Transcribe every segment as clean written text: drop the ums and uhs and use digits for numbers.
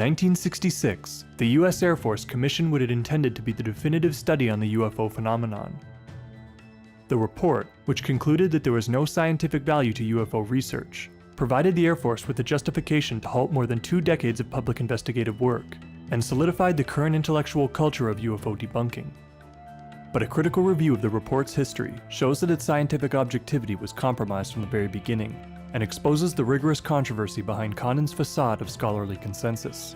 1966, the U.S. Air Force commissioned what it intended to be the definitive study on the UFO phenomenon. The report, which concluded that there was no scientific value to UFO research, provided the Air Force with a justification to halt more than 2 decades of public investigative work, and solidified the current intellectual culture of UFO debunking. But a critical review of the report's history shows that its scientific objectivity was compromised from the very beginning, and exposes the rigorous controversy behind Condon's facade of scholarly consensus.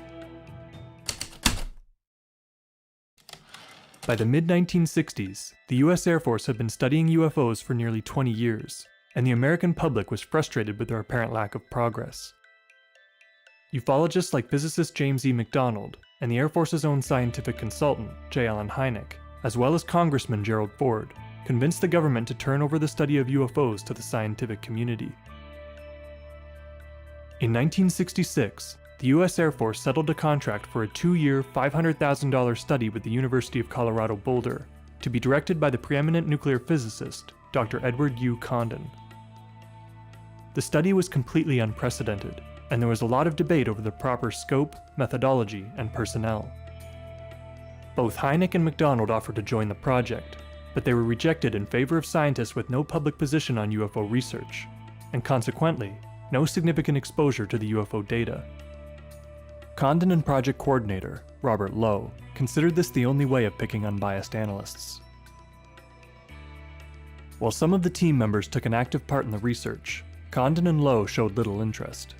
By the mid-1960s, the US Air Force had been studying UFOs for nearly 20 years, and the American public was frustrated with their apparent lack of progress. Ufologists like physicist James E. McDonald, and the Air Force's own scientific consultant, J. Allen Hynek, as well as Congressman Gerald Ford, convinced the government to turn over the study of UFOs to the scientific community. In 1966, the U.S. Air Force settled a contract for a 2-year, $500,000 study with the University of Colorado Boulder, to be directed by the preeminent nuclear physicist, Dr. Edward U. Condon. The study was completely unprecedented, and there was a lot of debate over the proper scope, methodology, and personnel. Both Hynek and McDonald offered to join the project, but they were rejected in favor of scientists with no public position on UFO research, and consequently, no significant exposure to the UFO data. Condon and project coordinator, Robert Lowe, considered this the only way of picking unbiased analysts. While some of the team members took an active part in the research, Condon and Lowe showed little interest.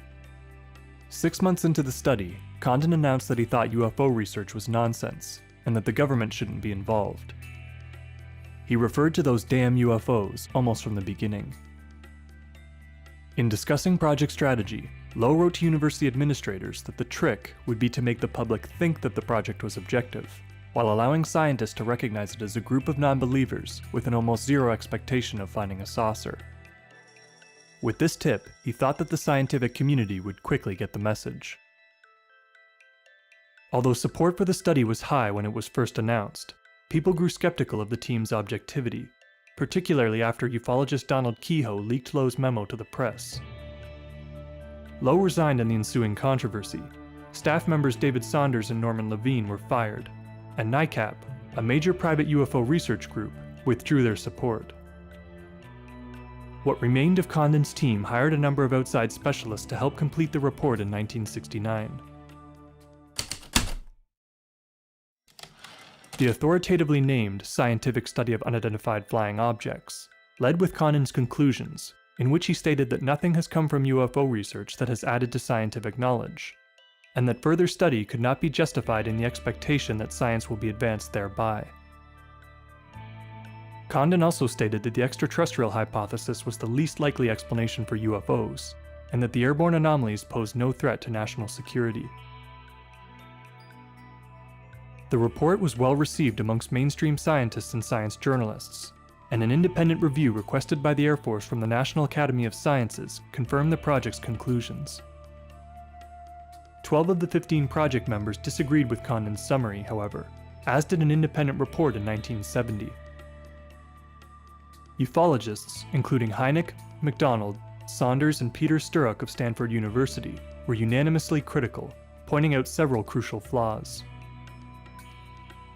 6 months into the study, Condon announced that he thought UFO research was nonsense, and that the government shouldn't be involved. He referred to those damn UFOs almost from the beginning. In discussing project strategy, Lowe wrote to university administrators that the trick would be to make the public think that the project was objective, while allowing scientists to recognize it as a group of non-believers with an almost zero expectation of finding a saucer. With this tip, he thought that the scientific community would quickly get the message. Although support for the study was high when it was first announced, people grew skeptical of the team's objectivity, particularly after ufologist Donald Keyhoe leaked Lowe's memo to the press. Lowe resigned in the ensuing controversy. Staff members David Saunders and Norman Levine were fired, and NICAP, a major private UFO research group, withdrew their support. What remained of Condon's team hired a number of outside specialists to help complete the report in 1969. The authoritatively named Scientific Study of Unidentified Flying Objects led with Condon's conclusions, in which he stated that nothing has come from UFO research that has added to scientific knowledge, and that further study could not be justified in the expectation that science will be advanced thereby. Condon also stated that the extraterrestrial hypothesis was the least likely explanation for UFOs, and that the airborne anomalies posed no threat to national security. The report was well received amongst mainstream scientists and science journalists, and an independent review requested by the Air Force from the National Academy of Sciences confirmed the project's conclusions. 12 of the 15 project members disagreed with Condon's summary, however, as did an independent report in 1970. Ufologists, including Hynek, McDonald, Saunders, and Peter Sturrock of Stanford University, were unanimously critical, pointing out several crucial flaws.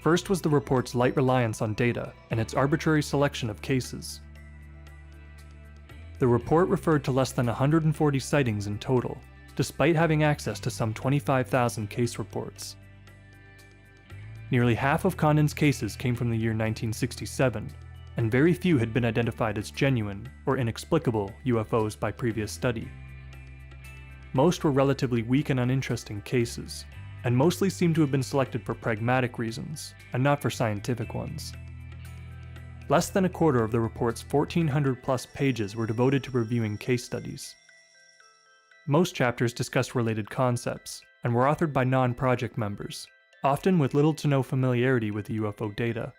First was the report's light reliance on data and its arbitrary selection of cases. The report referred to less than 140 sightings in total, despite having access to some 25,000 case reports. Nearly half of Condon's cases came from the year 1967, and very few had been identified as genuine or inexplicable UFOs by previous study. Most were relatively weak and uninteresting cases, and mostly seem to have been selected for pragmatic reasons, and not for scientific ones. Less than a quarter of the report's 1,400-plus pages were devoted to reviewing case studies. Most chapters discussed related concepts, and were authored by non-project members, often with little to no familiarity with the UFO data.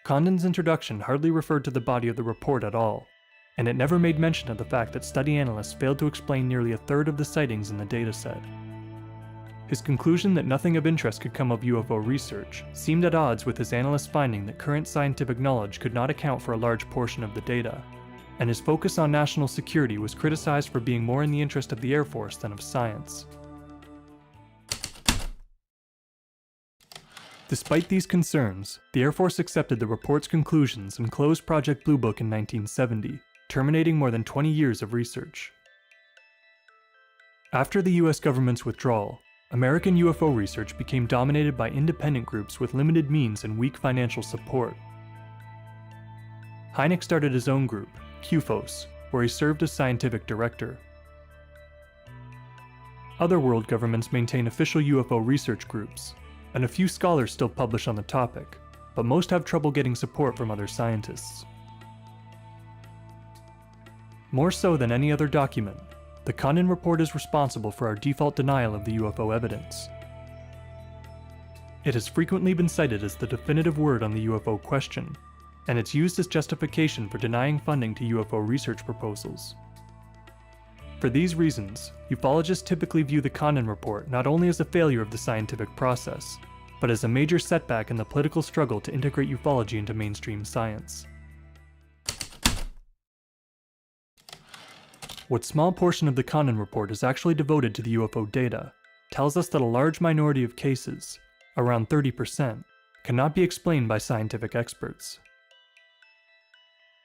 Condon's introduction hardly referred to the body of the report at all, and it never made mention of the fact that study analysts failed to explain nearly a third of the sightings in the dataset. His conclusion that nothing of interest could come of UFO research seemed at odds with his analyst's finding that current scientific knowledge could not account for a large portion of the data, and his focus on national security was criticized for being more in the interest of the Air Force than of science. Despite these concerns, the Air Force accepted the report's conclusions and closed Project Blue Book in 1970, terminating more than 20 years of research. After the US government's withdrawal, American UFO research became dominated by independent groups with limited means and weak financial support. Hynek started his own group, UFOs, where he served as scientific director. Other world governments maintain official UFO research groups, and a few scholars still publish on the topic, but most have trouble getting support from other scientists. More so than any other document, the Condon Report is responsible for our default denial of the UFO evidence. It has frequently been cited as the definitive word on the UFO question, and it's used as justification for denying funding to UFO research proposals. For these reasons, ufologists typically view the Condon Report not only as a failure of the scientific process, but as a major setback in the political struggle to integrate ufology into mainstream science. What small portion of the Condon Report is actually devoted to the UFO data tells us that a large minority of cases, around 30%, cannot be explained by scientific experts.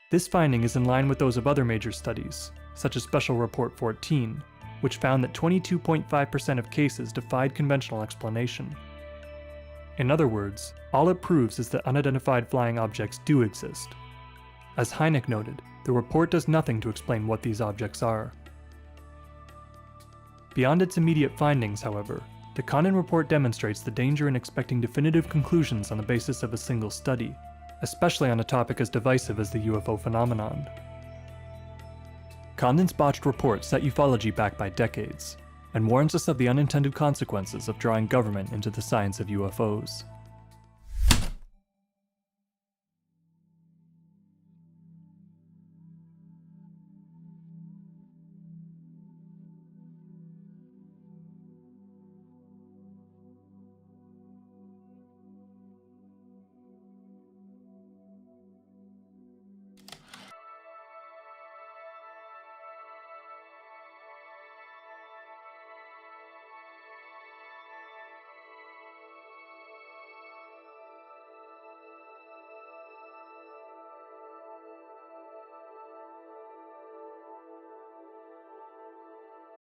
This finding is in line with those of other major studies, such as Special Report 14, which found that 22.5% of cases defied conventional explanation. In other words, all it proves is that unidentified flying objects do exist. As Hynek noted, the report does nothing to explain what these objects are. Beyond its immediate findings, however, the Condon Report demonstrates the danger in expecting definitive conclusions on the basis of a single study, especially on a topic as divisive as the UFO phenomenon. Condon's botched report set ufology back by decades, and warns us of the unintended consequences of drawing government into the science of UFOs.